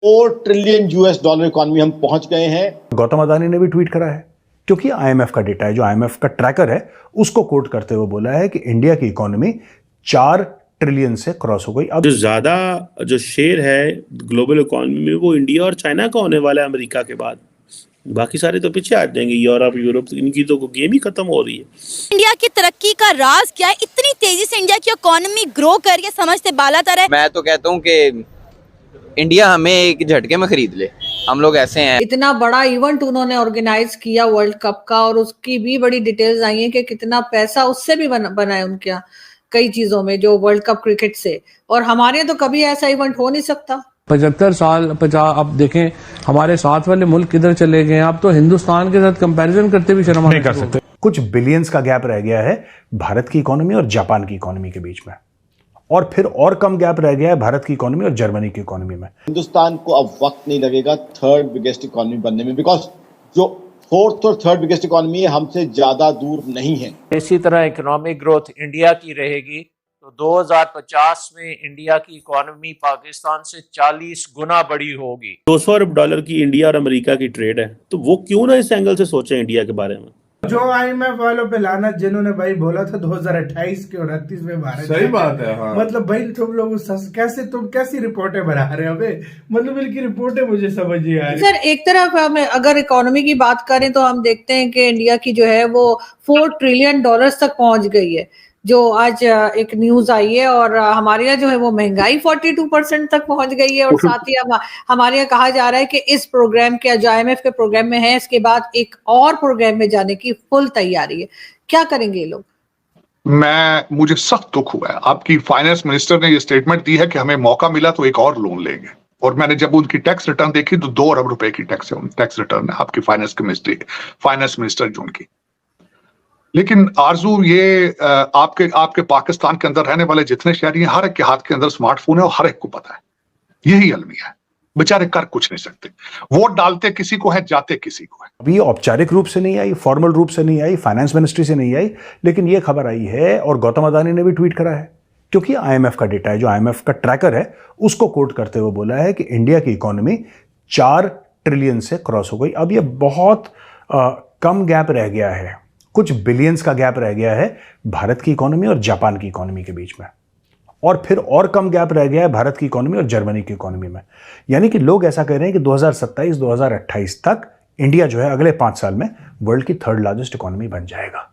$4 trillion economy हम पहुंच गए हैं। गौतम अदानी ने भी ट्वीट करा है, क्योंकि आईएमएफ का डेटा है, जो आईएमएफ का ट्रैकर है, उसको कोट करते हुए बोला है कि इंडिया की इकोनॉमी 4 ट्रिलियन से क्रॉस हो गई। अब जो ज्यादा जो शेयर है ग्लोबल इकोनॉमी में वो इंडिया और चाइना का होने वाला है अमेरिका के बाद। बाकी सारे तो पीछे आ जाएंगे, यूरोप इनकी तो गेम ही खत्म हो रही है। इंडिया की तरक्की का राज क्या है? इतनी तेजी से इंडिया की इकोनॉमी ग्रो कर रही है, समझते बालातर है। मैं तो कहता हूँ कि इंडिया हमें एक झटके में खरीद ले, हम लोग ऐसे हैं। इतना बड़ा इवेंट उन्होंने ऑर्गेनाइज किया वर्ल्ड कप का, और उसकी भी बड़ी डिटेल्स आई हैं कि कितना पैसा उससे भी बना है उनके यहाँ कई चीजों में, जो वर्ल्ड कप क्रिकेट से। और हमारे तो कभी ऐसा इवेंट हो नहीं सकता। 75 साल 50 अब देखें हमारे साथ वाले मुल्क किधर चले गए हैं। आप तो हिंदुस्तान के साथ कंपैरिजन करते भी शर्म नहीं कर सकते। कुछ बिलियंस का गैप रह गया है भारत की इकोनॉमी और जापान की इकोनॉमी के बीच में, और फिर और कम गैप रह गया है भारत की इकोनॉमी और जर्मनी की इकोनॉमी में। हिंदुस्तान को अब वक्त नहीं लगेगा थर्ड बिगेस्ट इकोनॉमी बनने में, बिकॉज जो फोर्थ और थर्ड बिगेस्ट इकोनॉमी है हमसे ज्यादा दूर नहीं है। इसी तरह इकोनॉमिक ग्रोथ इंडिया की रहेगी तो 2050 में इंडिया की इकोनॉमी पाकिस्तान से 40 गुना बड़ी होगी। $200 अरब की इंडिया और अमेरिका की ट्रेड है, तो वो क्यों ना इस एंगल से सोचे इंडिया के बारे में। जो आईएमएफ वालों पे लाना, जिन्होंने भाई बोला था 2028 के 29 में भारत, सही बात है। हाँ। मतलब भाई तुम लोग कैसी रिपोर्टें बना रहे हो बे? मतलब इनकी रिपोर्टें मुझे समझ नहीं आ रही। सर, एक तरफ हम अगर इकोनॉमी की बात करें तो हम देखते हैं कि इंडिया की जो है वो $4 ट्रिलियन तक पहुंच गई है, जो आज एक न्यूज आई है। और हमारे यहाँ जो है वो महंगाई 42% तक पहुंच गई है। और साथ ही हमारे यहाँ कहा जा रहा है कि इस प्रोग्राम के, जो आईएमएफ के प्रोग्राम में है, इसके बाद एक और प्रोग्राम में जाने की फुल तैयारी है। क्या करेंगे ये लोग? मुझे सख्त दुख हुआ है। आपकी फाइनेंस मिनिस्टर ने ये स्टेटमेंट दी है कि हमें मौका मिला तो एक और लोन लेंगे, और मैंने जब उनकी टैक्स रिटर्न देखी तो 2 अरब रुपए की टैक्स रिटर्न है आपकी फाइनेंस मिनिस्टर जो उनकी। लेकिन आरजू ये आपके पाकिस्तान के अंदर रहने वाले जितने शहरी हैं, हर एक के हाथ के अंदर स्मार्टफोन है और हर एक को पता है, यही अलमिया है। बेचारे कर कुछ नहीं सकते, वोट डालते किसी को है, जाते किसी को है। अभी औपचारिक रूप से नहीं आई, फॉर्मल रूप से नहीं आई, फाइनेंस मिनिस्ट्री से नहीं आई, लेकिन ये खबर आई है और गौतम अदानी ने भी ट्वीट करा है, क्योंकि आईएमएफ का डेटा है, जो आईएमएफ का ट्रैकर है, उसको कोट करते हुए बोला है कि इंडिया की इकोनॉमी 4 ट्रिलियन से क्रॉस हो गई। अब ये बहुत कम गैप रह गया है, कुछ बिलियंस का गैप रह गया है भारत की इकोनॉमी और जापान की इकोनॉमी के बीच में, और फिर और कम गैप रह गया है भारत की इकोनॉमी और जर्मनी की इकोनॉमी में। यानी कि लोग ऐसा कह रहे हैं कि 2027-2028 तक इंडिया जो है अगले 5 साल में वर्ल्ड की 3rd लार्जेस्ट इकोनॉमी बन जाएगा।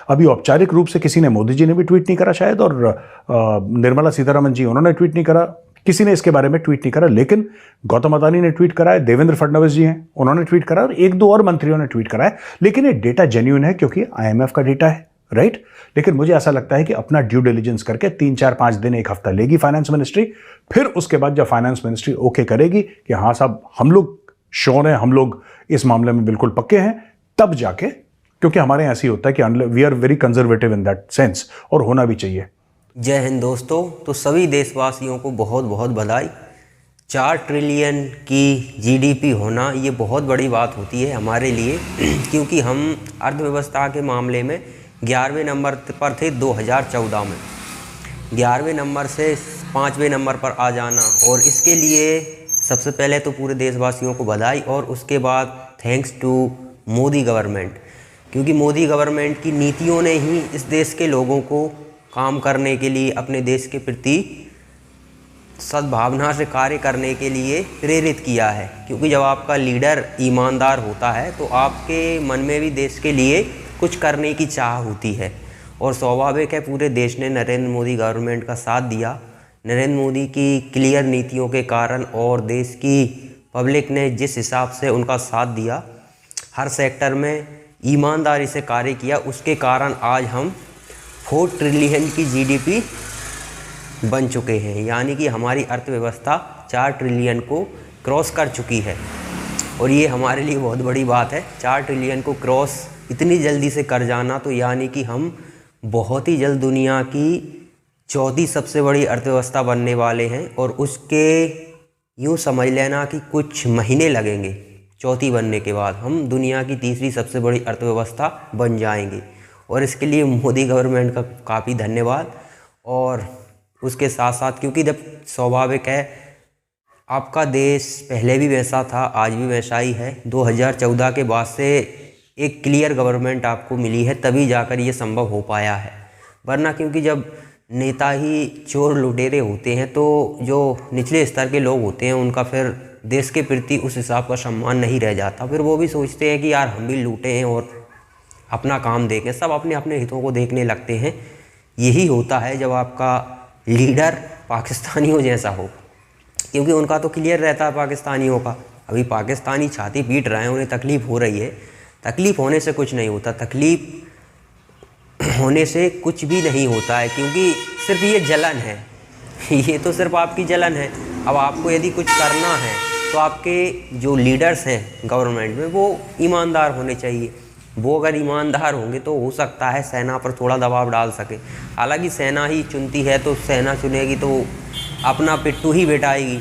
अभी औपचारिक रूप से किसी ने, मोदी जी ने भी ट्वीट नहीं करा शायद, और निर्मला सीतारमण जी उन्होंने ट्वीट नहीं करा, किसी ने इसके बारे में ट्वीट नहीं करा, लेकिन गौतम अदानी ने ट्वीट करा है, देवेंद्र फडणवीस जी हैं उन्होंने ट्वीट करा, और 1-2 और मंत्रियों ने ट्वीट करा है। लेकिन ये डेटा जेन्युइन है क्योंकि आईएमएफ का डेटा है, राइट। लेकिन मुझे ऐसा लगता है कि अपना ड्यू डिलिजेंस करके 3-4-5 दिन, 1 हफ्ता लेगी फाइनेंस मिनिस्ट्री। फिर उसके बाद जब फाइनेंस मिनिस्ट्री ओके करेगी कि हाँ साहब हम लोग श्योर हैं, हम लोग इस मामले में बिल्कुल पक्के हैं, तब जाके, क्योंकि हमारे यहाँ ऐसे ही होता है कि we are very conservative in that sense, और होना भी चाहिए। जय हिंद दोस्तों। तो सभी देशवासियों को बहुत बहुत बधाई। 4 ट्रिलियन की जीडीपी होना ये बहुत बड़ी बात होती है हमारे लिए, क्योंकि हम अर्थव्यवस्था के मामले में 11वें नंबर पर थे 2014 में। 11वें नंबर से 5वें नंबर पर आ जाना, और इसके लिए सबसे पहले तो पूरे देशवासियों को बधाई, और उसके बाद थैंक्स टू मोदी गवर्नमेंट, क्योंकि मोदी गवर्नमेंट की नीतियों ने ही इस देश के लोगों को काम करने के लिए, अपने देश के प्रति सद्भावना से कार्य करने के लिए प्रेरित किया है। क्योंकि जब आपका लीडर ईमानदार होता है तो आपके मन में भी देश के लिए कुछ करने की चाह होती है, और स्वाभाविक है पूरे देश ने नरेंद्र मोदी गवर्नमेंट का साथ दिया। नरेंद्र मोदी की क्लियर नीतियों के कारण और देश की पब्लिक ने जिस हिसाब से उनका साथ दिया, हर सेक्टर में ईमानदारी से कार्य किया, उसके कारण आज हम 4 ट्रिलियन की जीडीपी बन चुके हैं। यानी कि हमारी अर्थव्यवस्था 4 ट्रिलियन को क्रॉस कर चुकी है, और ये हमारे लिए बहुत बड़ी बात है। 4 ट्रिलियन को क्रॉस इतनी जल्दी से कर जाना, तो यानी कि हम बहुत ही जल्द दुनिया की 4थी सबसे बड़ी अर्थव्यवस्था बनने वाले हैं, और उसके यूँ समझ लेना कि कुछ महीने लगेंगे 4थी बनने के बाद हम दुनिया की 3री सबसे बड़ी अर्थव्यवस्था बन जाएंगे। और इसके लिए मोदी गवर्नमेंट का काफ़ी धन्यवाद। और उसके साथ साथ, क्योंकि जब स्वाभाविक है आपका देश पहले भी वैसा था, आज भी वैसा ही है। 2014 के बाद से एक क्लियर गवर्नमेंट आपको मिली है, तभी जाकर ये संभव हो पाया है। वरना क्योंकि जब नेता ही चोर लुटेरे होते हैं तो जो निचले स्तर के लोग होते हैं उनका फिर देश के प्रति उस हिसाब का सम्मान नहीं रह जाता। फिर वो भी सोचते हैं कि यार हम भी लूटे हैं और अपना काम देखें। सब अपने अपने हितों को देखने लगते हैं। यही होता है जब आपका लीडर पाकिस्तानियों जैसा हो, क्योंकि उनका तो क्लियर रहता है पाकिस्तानियों का। अभी पाकिस्तानी छाती पीट रहे हैं, उन्हें तकलीफ़ हो रही है। तकलीफ़ होने से कुछ नहीं होता, तकलीफ़ होने से कुछ भी नहीं होता है, क्योंकि सिर्फ ये जलन है। ये तो सिर्फ आपकी जलन है। अब आपको यदि कुछ करना है तो आपके जो लीडर्स हैं गवर्नमेंट में वो ईमानदार होने चाहिए। वो अगर ईमानदार होंगे तो हो सकता है सेना पर थोड़ा दबाव डाल सके। हालांकि सेना ही चुनती है तो सेना चुनेगी तो अपना पिट्ठू ही बिठाएगी।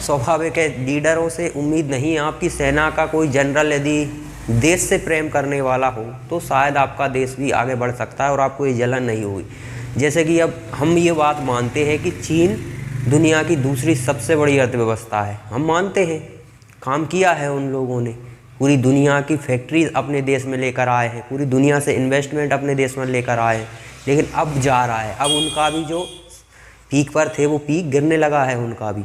स्वाभाविक है, लीडरों से उम्मीद नहीं है आपकी। सेना का कोई जनरल यदि देश से प्रेम करने वाला हो तो शायद आपका देश भी आगे बढ़ सकता है और आपको ये जलन नहीं होगी। जैसे कि अब हम ये बात मानते हैं कि चीन दुनिया की दूसरी सबसे बड़ी अर्थव्यवस्था है। हम मानते हैं, काम किया है उन लोगों ने, पूरी दुनिया की फैक्ट्री अपने देश में लेकर आए हैं, पूरी दुनिया से इन्वेस्टमेंट अपने देश में लेकर आए हैं। लेकिन अब जा रहा है, अब उनका भी जो पीक पर थे वो पीक गिरने लगा है उनका भी,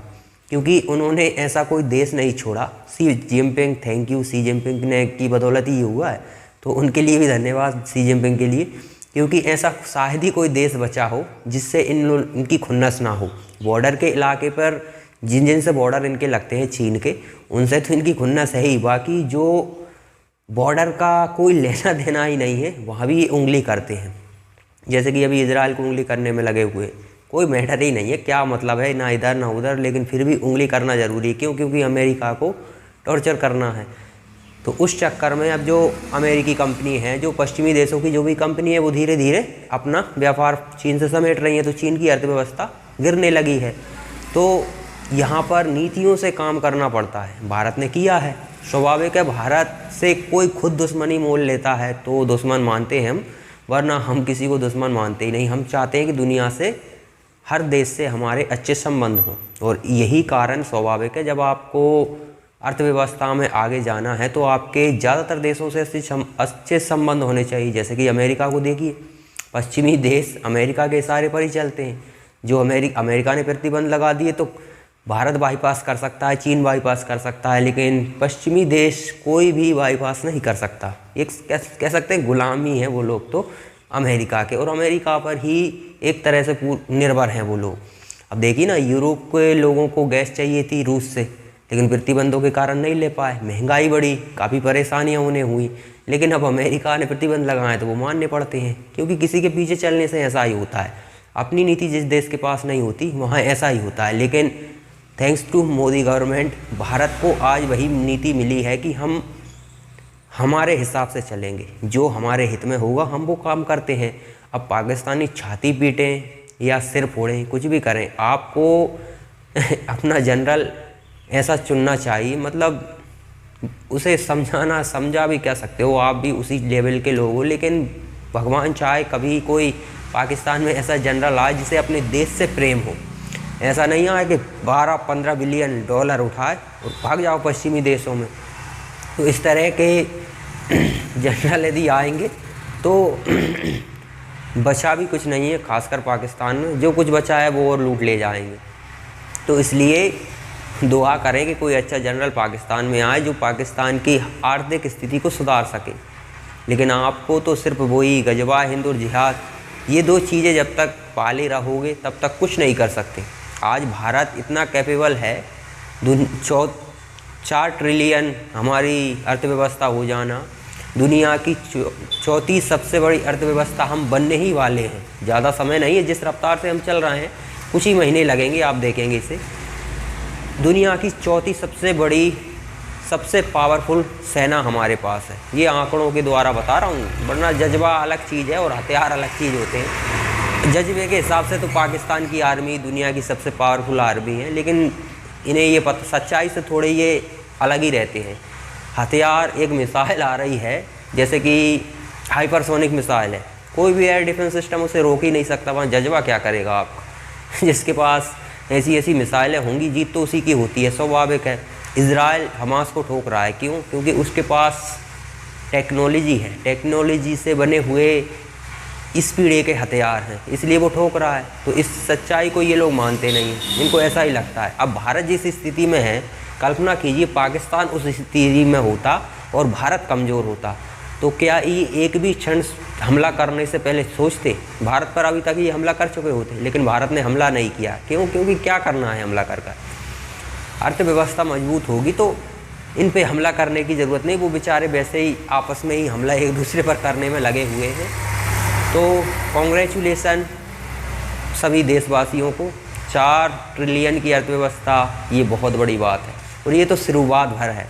क्योंकि उन्होंने ऐसा कोई देश नहीं छोड़ा। सी Jinping, thank you see Jinping ने की बदौलत ही हुआ है, तो उनके लिए भी धन्यवाद सी जिनपिंग के लिए, क्योंकि ऐसा शायद ही कोई देश बचा हो जिससे इनकी खुन्नस ना हो। बॉर्डर के इलाके पर जिन से बॉर्डर इनके लगते हैं चीन के, उनसे तो इनकी खुन्नस है ही। बाकी जो बॉर्डर का कोई लेना देना ही नहीं है वहाँ भी ये उंगली करते हैं। जैसे कि अभी इजराइल को उंगली करने में लगे हुए, कोई मैटर ही नहीं है, क्या मतलब है, ना इधर ना उधर, लेकिन फिर भी उंगली करना ज़रूरी है। क्यों? क्योंकि अमेरिका को टॉर्चर करना है। तो उस चक्कर में अब जो अमेरिकी कंपनी है, जो पश्चिमी देशों की जो भी कंपनी है, वो धीरे धीरे अपना व्यापार चीन से समेट रही है, तो चीन की अर्थव्यवस्था गिरने लगी है। तो यहाँ पर नीतियों से काम करना पड़ता है। भारत ने किया है, स्वाभाविक है। भारत से कोई खुद दुश्मनी मोल लेता है तो दुश्मन मानते हैं हम, वरना हम किसी को दुश्मन मानते ही नहीं। हम चाहते हैं कि दुनिया से हर देश से हमारे अच्छे संबंध हों, और यही कारण स्वाभाविक है। जब आपको अर्थव्यवस्था में आगे जाना है तो आपके ज़्यादातर देशों से अच्छे संबंध होने चाहिए। जैसे कि अमेरिका को देखिए, पश्चिमी देश अमेरिका के इशारे पर ही चलते हैं। जो अमेरिका ने प्रतिबंध लगा दिए तो भारत बाईपास कर सकता है, चीन बाईपास कर सकता है, लेकिन पश्चिमी देश कोई भी बाईपास नहीं कर सकता। एक कह सकते हैं गुलामी है वो लोग तो अमेरिका के, और अमेरिका पर ही एक तरह से निर्भर हैं वो लोग। अब देखिए ना, यूरोप के लोगों को गैस चाहिए थी रूस से, लेकिन प्रतिबंधों के कारण नहीं ले पाए, महंगाई बढ़ी, काफ़ी परेशानियां उन्हें हुई। लेकिन अब अमेरिका ने प्रतिबंध लगाए तो वो मानने पड़ते हैं, क्योंकि किसी के पीछे चलने से ऐसा ही होता है। अपनी नीति जिस देश के पास नहीं होती वहाँ ऐसा ही होता है। लेकिन thanks to Modi government, Bharat को आज वही नीति मिली है कि हम हमारे हिसाब से चलेंगे, जो हमारे हित में होगा हम वो काम करते हैं। अब पाकिस्तानी छाती पीटें या सिर फोड़ें, कुछ भी करें, आपको अपना जनरल ऐसा चुनना चाहिए। मतलब उसे समझा भी कह सकते हो, आप भी उसी लेवल के लोग हो। लेकिन भगवान चाहे कभी कोई पाकिस्तान में ऐसा जनरल आए जिसे अपने देश से प्रेम हो। ऐसा नहीं आए कि 12-15 बिलियन डॉलर उठाए और भाग जाओ पश्चिमी देशों में। तो इस तरह के जनरल यदि आएंगे तो बचा भी कुछ नहीं है, खासकर पाकिस्तान में। जो कुछ बचा है वो और लूट ले जाएंगे। तो इसलिए दुआ करें कि कोई अच्छा जनरल पाकिस्तान में आए जो पाकिस्तान की आर्थिक स्थिति को सुधार सके। लेकिन आपको तो सिर्फ वही गजवा हिंद और जिहाद, ये दो चीज़ें जब तक पाले रहोगे तब तक कुछ नहीं कर सकते। आज भारत इतना कैपेबल है, 4 ट्रिलियन हमारी अर्थव्यवस्था हो जाना, दुनिया की चौथी सबसे बड़ी अर्थव्यवस्था हम बनने ही वाले हैं। ज़्यादा समय नहीं है, जिस रफ्तार से हम चल रहे हैं कुछ ही महीने लगेंगे, आप देखेंगे इसे। दुनिया की चौथी सबसे बड़ी, सबसे पावरफुल सेना हमारे पास है। ये आंकड़ों के द्वारा बता रहा हूँ, वरना जज्बा अलग चीज़ है और हथियार अलग चीज़ होते हैं। जज्बे के हिसाब से तो पाकिस्तान की आर्मी दुनिया की सबसे पावरफुल आर्मी है, लेकिन इन्हें ये पता, सच्चाई से थोड़े ये अलग ही रहते हैं। हथियार, एक मिसाइल आ रही है जैसे कि हाइपरसोनिक मिसाइल है, कोई भी एयर डिफेंस सिस्टम उसे रोक ही नहीं सकता। वहाँ जज्बा क्या करेगा आपका? जिसके पास ऐसी ऐसी मिसाइलें होंगी, जीत तो उसी की होती है, स्वाभाविक है। इजराइल हमास को ठोक रहा है, क्यों? क्योंकि उसके पास टेक्नोलॉजी है, टेक्नोलॉजी से बने हुए इस पीढ़ी के हथियार हैं, इसलिए वो ठोक रहा है। तो इस सच्चाई को ये लोग मानते नहीं हैं, इनको ऐसा ही लगता है। अब भारत जिस स्थिति में है, कल्पना कीजिए पाकिस्तान उस स्थिति में होता और भारत कमज़ोर होता, तो क्या ये एक भी क्षण हमला करने से पहले सोचते? भारत पर अभी तक ये हमला कर चुके होते, लेकिन भारत ने हमला नहीं किया। क्यों? क्योंकि क्या करना है हमला कर? अर्थव्यवस्था मजबूत होगी तो इन पे हमला करने की ज़रूरत नहीं, वो बेचारे वैसे ही आपस में ही हमला एक दूसरे पर करने में लगे हुए हैं। तो कॉन्ग्रेचुलेसन सभी देशवासियों को, 4 ट्रिलियन की अर्थव्यवस्था ये बहुत बड़ी बात है, और ये तो शुरुआत भर है।